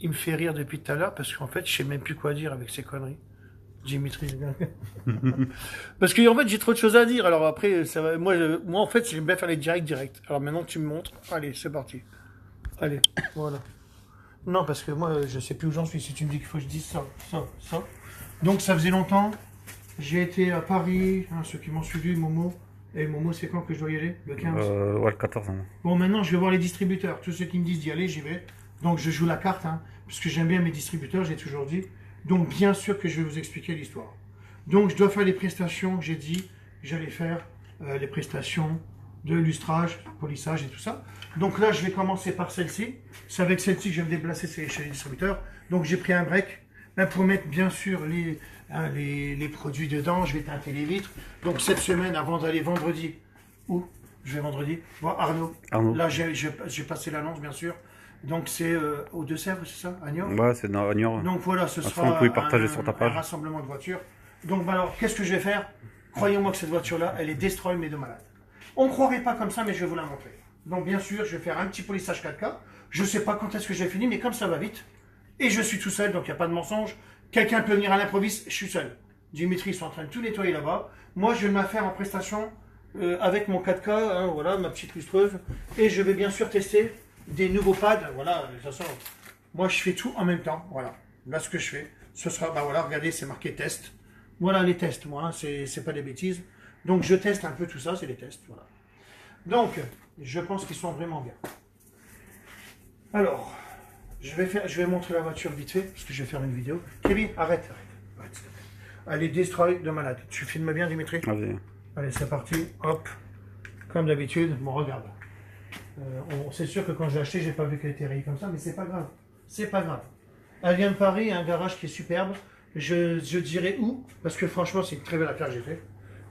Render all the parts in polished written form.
il me fait rire depuis tout à l'heure parce qu'en fait, je sais même plus quoi dire avec ces conneries. Dimitri. Parce que en fait, j'ai trop de choses à dire. Alors après, ça va. Moi en fait, j'aime bien faire les directs. Alors maintenant, tu me montres. Allez, c'est parti. Allez, voilà. Non, parce que moi, je sais plus où j'en suis. Si tu me dis qu'il faut que je dise ça. Donc, ça faisait longtemps. J'ai été à Paris. Hein, ceux qui m'ont suivi, Momo. Et Momo, c'est quand que je dois y aller? Le 15? Ouais, le 14. Hein. Bon, maintenant, je vais voir les distributeurs. Tous ceux qui me disent d'y aller, j'y vais. Donc, je joue la carte, hein, puisque j'aime bien mes distributeurs, j'ai toujours dit. Donc, bien sûr que je vais vous expliquer l'histoire. Donc, je dois faire les prestations que j'ai dit. J'allais faire les prestations de lustrage, polissage et tout ça. Donc là, je vais commencer par celle-ci. C'est avec celle-ci que je vais me déplacer chez les distributeurs. Donc, j'ai pris un break pour mettre, bien sûr, les produits dedans. Je vais teinter les vitres. Donc, cette semaine, avant d'aller vendredi, où je vais vendredi, voir Arnaud. Là, j'ai passé l'annonce, bien sûr. Donc, c'est aux Deux-Sèvres, c'est ça, à Niort? Ouais, c'est dans Niort. Donc, voilà, ce sera vous pouvez partager sur ta page. Un rassemblement de voitures. Donc, alors, qu'est-ce que je vais faire? Croyez-moi que cette voiture-là, elle est destroy, mais de malade. On ne croirait pas comme ça, mais je vais vous la montrer. Donc, bien sûr, je vais faire un petit polissage 4K. Je ne sais pas quand est-ce que j'ai fini, mais comme ça va vite. Et je suis tout seul, donc il n'y a pas de mensonge. Quelqu'un peut venir à l'improviste, je suis seul. Dimitri, ils sont en train de tout nettoyer là-bas. Moi, je vais me la faire en prestation avec mon 4K, hein, voilà, ma petite lustreuse. Et je vais bien sûr tester des nouveaux pads. Voilà, de toute façon, moi, je fais tout en même temps. Voilà, là, ce que je fais. Ce sera, bah voilà, regardez, c'est marqué test. Voilà les tests, moi, hein, c'est pas des bêtises. Donc, je teste un peu tout ça, c'est des tests, voilà. Donc, je pense qu'ils sont vraiment bien. Alors, je vais montrer la voiture vite fait, parce que je vais faire une vidéo. Kevin, arrête. Elle est destroy de malade. Tu filmes bien, Dimitri? Vas-y. Allez, c'est parti. Hop. Comme d'habitude, bon, regarde. C'est sûr que quand je l'ai acheté, j'ai pas vu qu'elle était rayée comme ça, mais c'est pas grave. C'est pas grave. Elle vient de Paris, un garage qui est superbe. Je dirais où, parce que franchement, c'est une très belle affaire que j'ai fait.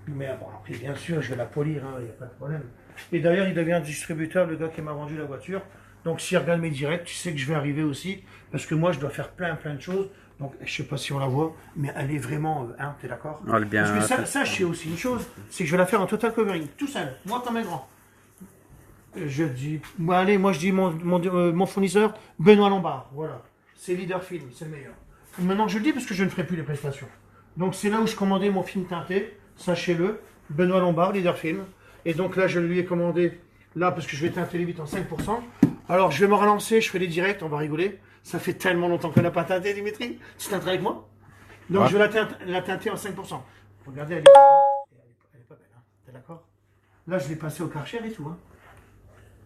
Mais bon, après, bien sûr, je vais la polir, il n'y a pas de problème. Et d'ailleurs, il devient distributeur, le gars qui m'a vendu la voiture. Donc, s'il regarde mes directs, tu sais que je vais arriver aussi, parce que moi, je dois faire plein de choses. Donc, je sais pas si on la voit, mais elle est vraiment, hein, t'es d'accord? Elle est bien. Parce que ça, je sais aussi une chose, c'est que je vais la faire en total covering, tout seul, moi comme un grand. Je dis, bon, allez, moi je dis mon fournisseur, Benoît Lombard, voilà. C'est Leader Film, c'est le meilleur. Maintenant, je le dis parce que je ne ferai plus les prestations. Donc, c'est là où je commandais mon film teinté, sachez-le, Benoît Lombard, Leader Film. Et donc là, je lui ai commandé, là, parce que je vais teinter les vitres en 5%. Alors, je vais me relancer, je fais les directs, on va rigoler. Ça fait tellement longtemps qu'on n'a pas teinté, Dimitri. Tu teinteras avec moi? Donc, je vais la teinter en 5%. Regardez, elle est pas belle, hein. T'es d'accord? Là, je l'ai passé au Karcher et tout, hein.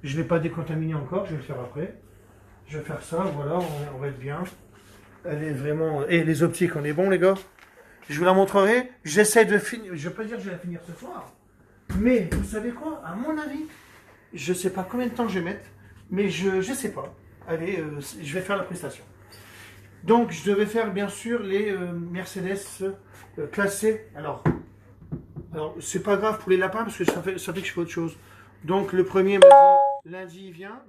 Je ne l'ai pas décontaminé encore, je vais le faire après. Je vais faire ça, voilà, on va être bien. Elle est vraiment... Et les optiques, on est bon, les gars? Je vous la montrerai. J'essaie de finir... Je ne vais pas dire que je vais la finir ce soir. Mais, vous savez quoi? À mon avis, je ne sais pas combien de temps je vais mettre, mais je ne sais pas. Allez, je vais faire la prestation. Donc, je devais faire, bien sûr, les Mercedes classés. Alors c'est pas grave pour les lapins, parce que ça fait que je fais autre chose. Donc, le premier m'a dit, lundi, il vient.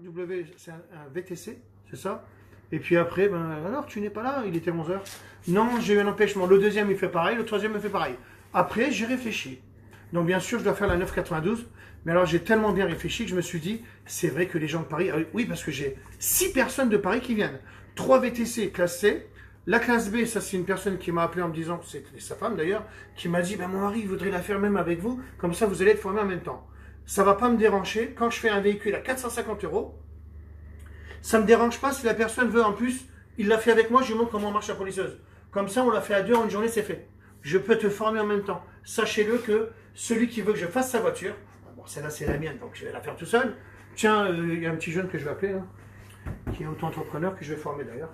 C'est un VTC, c'est ça? Et puis après, ben, alors, tu n'es pas là, il était 11h. Non, j'ai eu un empêchement. Le deuxième, il fait pareil, le troisième, il fait pareil. Après, j'ai réfléchi. Donc, bien sûr, je dois faire la 992. Mais alors, j'ai tellement bien réfléchi que je me suis dit, c'est vrai que les gens de Paris... Oui, parce que j'ai 6 personnes de Paris qui viennent. 3 VTC classe C. La classe B, ça, c'est une personne qui m'a appelé en me disant, c'était sa femme d'ailleurs, qui m'a dit, ben, mon mari, il voudrait la faire même avec vous. Comme ça, vous allez être formés en même temps. Ça ne va pas me déranger. Quand je fais un véhicule à 450 €, ça ne me dérange pas si la personne veut en plus, il l'a fait avec moi, je lui montre comment marche la polisseuse. Comme ça, on l'a fait à deux en une journée, c'est fait. Je peux te former en même temps. Sachez-le que celui qui veut que je fasse sa voiture, bon, celle-là c'est la mienne, donc je vais la faire tout seul. Tiens, il y a un petit jeune que je vais appeler, là, qui est auto-entrepreneur, que je vais former d'ailleurs.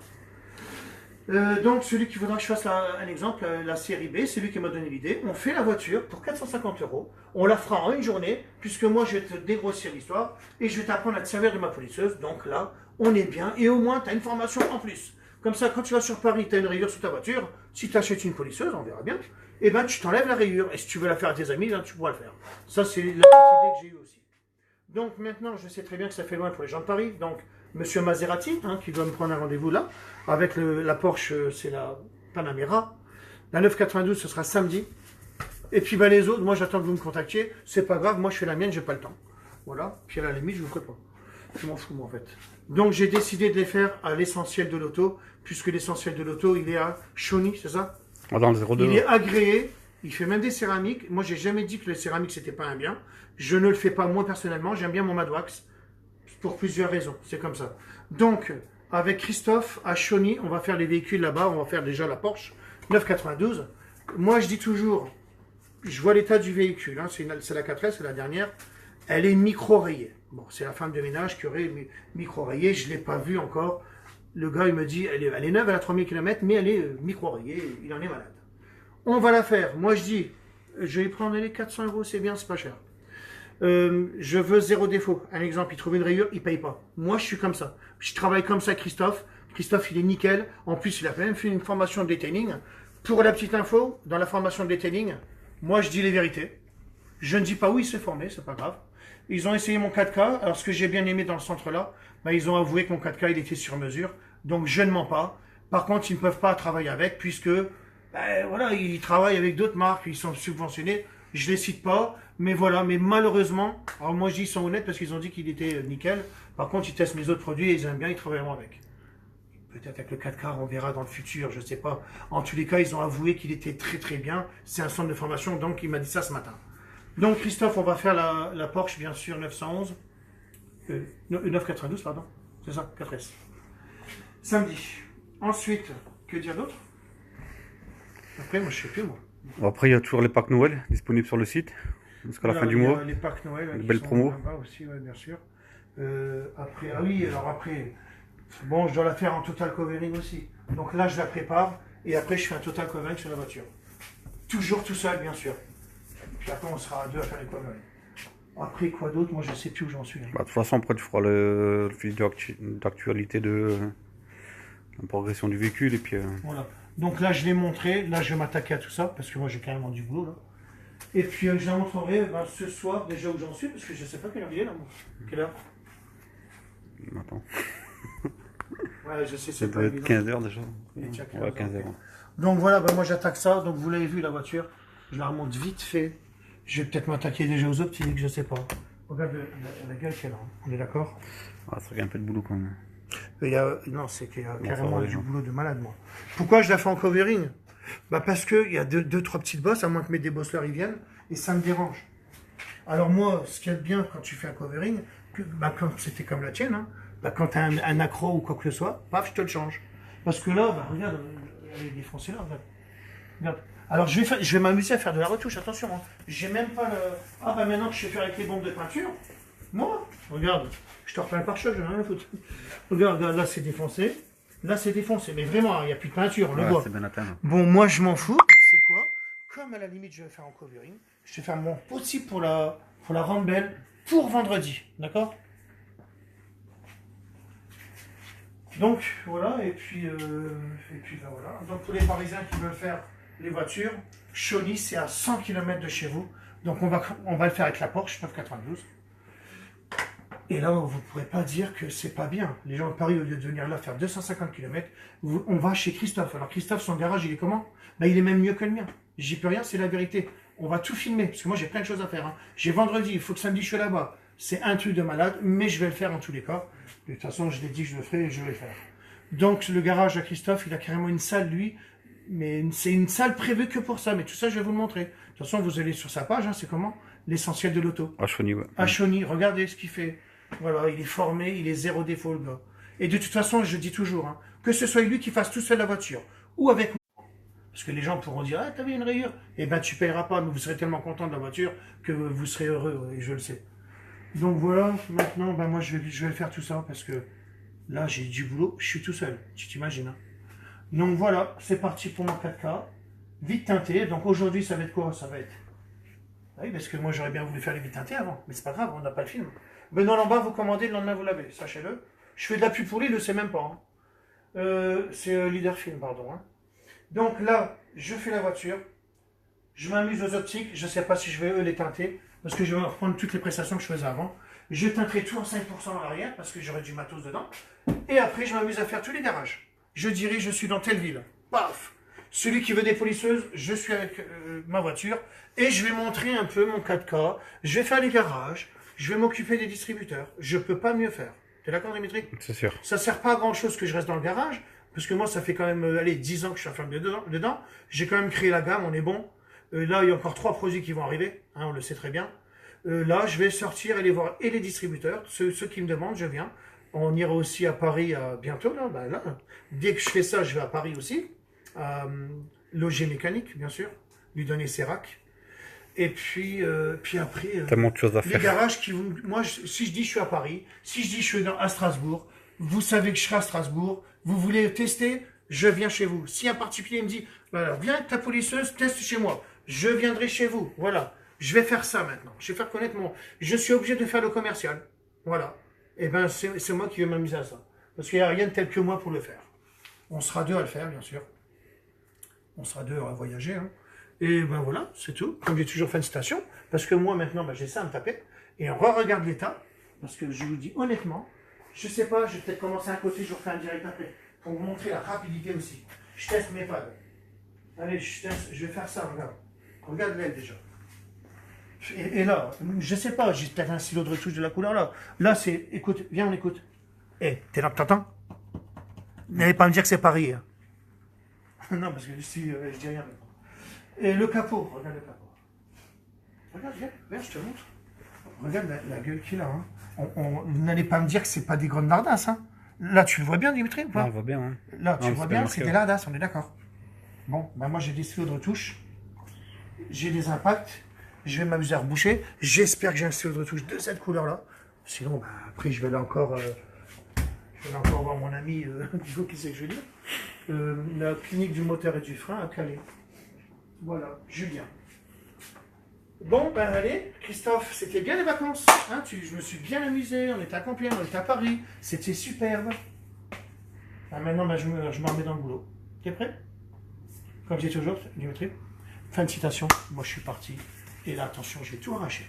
Donc, celui qui voudra que je fasse un exemple, la série B, c'est lui qui m'a donné l'idée. On fait la voiture pour 450 €. On la fera en une journée, puisque moi, je vais te dégrossir l'histoire et je vais t'apprendre à te servir de ma polisseuse. Donc là, on est bien. Et au moins, tu as une formation en plus. Comme ça, quand tu vas sur Paris, tu as une rayure sur ta voiture. Si tu achètes une polisseuse, on verra bien. Et ben, tu t'enlèves la rayure. Et si tu veux la faire à tes amis, là, tu pourras le faire. Ça, c'est la petite idée que j'ai eue aussi. Donc maintenant, je sais très bien que ça fait loin pour les gens de Paris. Donc, Monsieur Maserati, hein, qui doit me prendre un rendez-vous là, avec la Porsche, c'est la Panamera. La 992, ce sera samedi. Et puis ben, les autres, moi j'attends que vous me contactiez. C'est pas grave, moi je fais la mienne, j'ai pas le temps. Voilà. Puis à la limite, je vous ferai pas. Je m'en fous, moi, en fait. Donc j'ai décidé de les faire à l'essentiel de l'auto, puisque l'essentiel de l'auto, il est à Chauny, c'est ça? Dans le 02. Il est agréé, il fait même des céramiques. Moi, j'ai jamais dit que les céramiques, c'était pas un bien. Je ne le fais pas moi personnellement, j'aime bien mon Madwax, pour plusieurs raisons, c'est comme ça. Donc, avec Christophe, à Chauny, on va faire les véhicules là-bas, on va faire déjà la Porsche 992. Moi, je dis toujours, je vois l'état du véhicule, hein, c'est la 4S, c'est la dernière, elle est micro-rayée. Bon, c'est la femme de ménage qui aurait micro-rayée, je ne l'ai pas vue encore. Le gars, il me dit, elle est neuve, elle a 3000 km, mais elle est micro-rayée, il en est malade. On va la faire. Moi, je dis, je vais prendre les 400 €, c'est bien, c'est pas cher. Je veux zéro défaut. Un exemple, il trouve une rayure, il paye pas. Moi, je suis comme ça. Je travaille comme ça, Christophe. Christophe, il est nickel. En plus, il a même fait une formation de detailing. Pour la petite info, dans la formation de detailing, moi, je dis les vérités. Je ne dis pas où il s'est formé, c'est pas grave. Ils ont essayé mon 4K. Alors, ce que j'ai bien aimé dans le centre-là, ils ont avoué que mon 4K, il était sur mesure. Donc, je ne mens pas. Par contre, ils ne peuvent pas travailler avec, puisque, voilà, ils travaillent avec d'autres marques, ils sont subventionnés. Je les cite pas, mais voilà, mais malheureusement, alors moi je dis ils sont honnêtes parce qu'ils ont dit qu'il était nickel. Par contre, ils testent mes autres produits et ils aiment bien, ils travaillent vraiment avec. Peut-être avec le 4K, on verra dans le futur, je sais pas. En tous les cas, ils ont avoué qu'il était très très bien. C'est un centre de formation, donc il m'a dit ça ce matin. Donc Christophe, on va faire la Porsche, bien sûr, 911. 992, pardon. C'est ça, 4S. Samedi. Ensuite, que dire d'autre? Après, moi je sais plus, moi. Après, il y a toujours les packs Noël disponibles sur le site jusqu'à la fin du mois. Les packs Noël. Une belle promo. Aussi, ouais, bien sûr. Après, ah oui, alors après, bon, je dois la faire en total covering aussi. Donc là, je la prépare et après, je fais un total covering sur la voiture. Toujours tout seul, bien sûr. Puis après, on sera à deux à faire les covering. Après, quoi d'autre? Moi, je ne sais plus où j'en suis. De toute façon, après, tu feras le fil d'actualité de la progression du véhicule et puis. Voilà. Donc là, je l'ai montré. Là, je vais m'attaquer à tout ça parce que moi, j'ai carrément du boulot là. Et puis, je la montrerai ce soir déjà où j'en suis parce que je ne sais pas quelle heure il est là. Moi. Quelle heure? Attends. Ouais, je sais, Ça c'est doit pas être évident. 15 h déjà. Et tiens, Ouais, 15 h. Donc voilà, moi j'attaque ça. Donc vous l'avez vu la voiture. Je la remonte vite fait. Je vais peut-être m'attaquer déjà aux optiques, je sais pas. Regarde la gueule qu'elle a. On est d'accord? Ah, ça fait un peu de boulot quand même. Non, c'est qu'il y a ça carrément va, du non. boulot de malade, moi. Pourquoi je la fais en covering? Parce qu'il y a deux, trois petites bosses, à moins que mes débosseleurs ils viennent, et ça me dérange. Alors moi, ce qu'il y a de bien quand tu fais un covering, quand c'était comme la tienne, hein, quand tu as un accro ou quoi que ce soit, paf, je te le change. Parce que là, regarde, elle est défoncée là, regarde. Alors je vais m'amuser à faire de la retouche, attention. Hein. J'ai même pas le... Ah maintenant que je sais faire avec les bombes de peinture, moi, regarde, je te repeins le pare-choc, j'en ai rien à foutre. Regarde, là c'est défoncé, là c'est défoncé, mais vraiment, il n'y a plus de peinture, on le voit. C'est bien atteint. Bon, moi je m'en fous, c'est quoi? Comme à la limite je vais faire en covering, je vais faire mon possible pour la rendre belle pour vendredi, d'accord? Donc voilà, et puis ben, voilà. Donc pour les Parisiens qui veulent faire les voitures, Chauny c'est à 100 km de chez vous, donc on va le faire avec la Porsche 992. Et là, vous ne pourrez pas dire que c'est pas bien. Les gens de Paris, au lieu de venir là faire 250 km, on va chez Christophe. Alors Christophe, son garage, il est comment? Il est même mieux que le mien. J'y peux rien, c'est la vérité. On va tout filmer, parce que moi j'ai plein de choses à faire. Hein. J'ai vendredi, il faut que samedi je sois là-bas. C'est un truc de malade, mais je vais le faire en tous les cas. De toute façon, je l'ai dit que je le ferai et je vais le faire. Donc le garage à Christophe, il a carrément une salle, lui. Mais c'est une salle prévue que pour ça. Mais tout ça, je vais vous le montrer. De toute façon, vous allez sur sa page, hein, c'est comment? L'essentiel de l'auto. À Chauny, ouais. À Chauny, regardez ce qu'il fait. Voilà, il est formé, il est zéro défaut, le gars. Et de toute façon, je dis toujours, hein, que ce soit lui qui fasse tout seul la voiture, ou avec moi. Parce que les gens pourront dire, ah, t'avais une rayure. Eh ben, tu payeras pas, mais vous serez tellement content de la voiture que vous serez heureux, et je le sais. Donc voilà, maintenant, moi, je vais faire tout ça, parce que là, j'ai du boulot, je suis tout seul, tu t'imagines. Hein. Donc voilà, c'est parti pour mon 4K. Vite teinté, donc aujourd'hui, ça va être quoi? Ça va être... Oui, parce que moi, j'aurais bien voulu faire les vite teintés avant, mais c'est pas grave, on n'a pas le film. Benoît Lambert, vous commandez, le lendemain vous l'avez, sachez-le. Je fais de la pub pour lui, il ne le sait même pas. Hein. C'est Leader Film, pardon. Hein. Donc là, je fais la voiture, je m'amuse aux optiques, je ne sais pas si je vais les teinter, parce que je vais reprendre toutes les prestations que je faisais avant. Je teinterai tout en 5% à l'arrière, parce que j'aurai du matos dedans. Et après, je m'amuse à faire tous les garages. Je dirai, je suis dans telle ville. Paf! Celui qui veut des polisseuses, je suis avec ma voiture, et je vais montrer un peu mon 4K, je vais faire les garages, je vais m'occuper des distributeurs. Je ne peux pas mieux faire. T'es d'accord, Dimitri? C'est sûr. Ça sert pas à grand chose que je reste dans le garage, parce que moi, ça fait quand même, allez, 10 ans que je suis enfermé dedans. J'ai quand même créé la gamme, on est bon. Là, il y a encore 3 produits qui vont arriver, hein, on le sait très bien. Là, je vais sortir, aller voir et les distributeurs, ceux qui me demandent, je viens. On ira aussi à Paris bientôt, là, là. Dès que je fais ça, je vais à Paris aussi. Loger mécanique, bien sûr. Lui donner ses racks. Et puis après, Tellement de choses à les faire. garages qui vont... Moi, si je dis je suis à Paris, si je dis je suis à Strasbourg, vous savez que je serai à Strasbourg, vous voulez tester, je viens chez vous. Si un particulier me dit, voilà, viens avec ta polisseuse, teste chez moi, je viendrai chez vous. Voilà, je vais faire ça maintenant. Je vais faire connaître mon... Je suis obligé de faire le commercial. Voilà. Et ben c'est moi qui vais m'amuser à ça. Parce qu'il n'y a rien de tel que moi pour le faire. On sera 2 à le faire, bien sûr. On sera 2 à voyager, hein. Et ben voilà, c'est tout. Comme j'ai toujours fait une station, parce que moi maintenant, ben, j'ai ça à me taper. Et on re-regarde l'état, parce que je vous dis honnêtement, je sais pas, je vais peut-être commencer à côté, je refais un direct après, pour vous montrer la rapidité aussi. Je teste mes pads. Allez, je vais faire ça, regarde. Regarde l'aile déjà. Et là, je sais pas, j'ai peut-être un stylo de retouche de la couleur là. Là, c'est, écoute, viens, on écoute. Eh, t'es là, t'entends? N'allez pas me dire que c'est Paris. Hein. Non, parce que si, je dis rien maintenant. Et le capot, regarde le capot. Regarde, viens, je te montre. Regarde la gueule qu'il a. Hein. Vous n'allez pas me dire que c'est pas des grandes lardasses. Hein. Là, tu le vois bien, Dimitri, ou pas? Non, on voit bien. Hein. Là, tu Non, le vois c'est bien, pas c'est marqué. des lardasses, on est d'accord. Bon, ben moi j'ai des stylos de retouche. J'ai des impacts. Je vais m'amuser à reboucher. J'espère que j'ai un stylo de retouche de cette couleur-là. Sinon, ben, après, je vais aller encore voir mon ami, qui sait que je veux dire. La clinique du moteur et du frein à Calais. Voilà, Julien. Bon, ben allez, Christophe, c'était bien les vacances. Hein, je me suis bien amusé, on était à Compiègne, on était à Paris. C'était superbe. Ah, maintenant, ben, je m'en remets dans le boulot. T'es prêt? Comme je dis toujours, Dimitri. Fin de citation. Moi, je suis parti. Et là, attention, je vais tout arracher.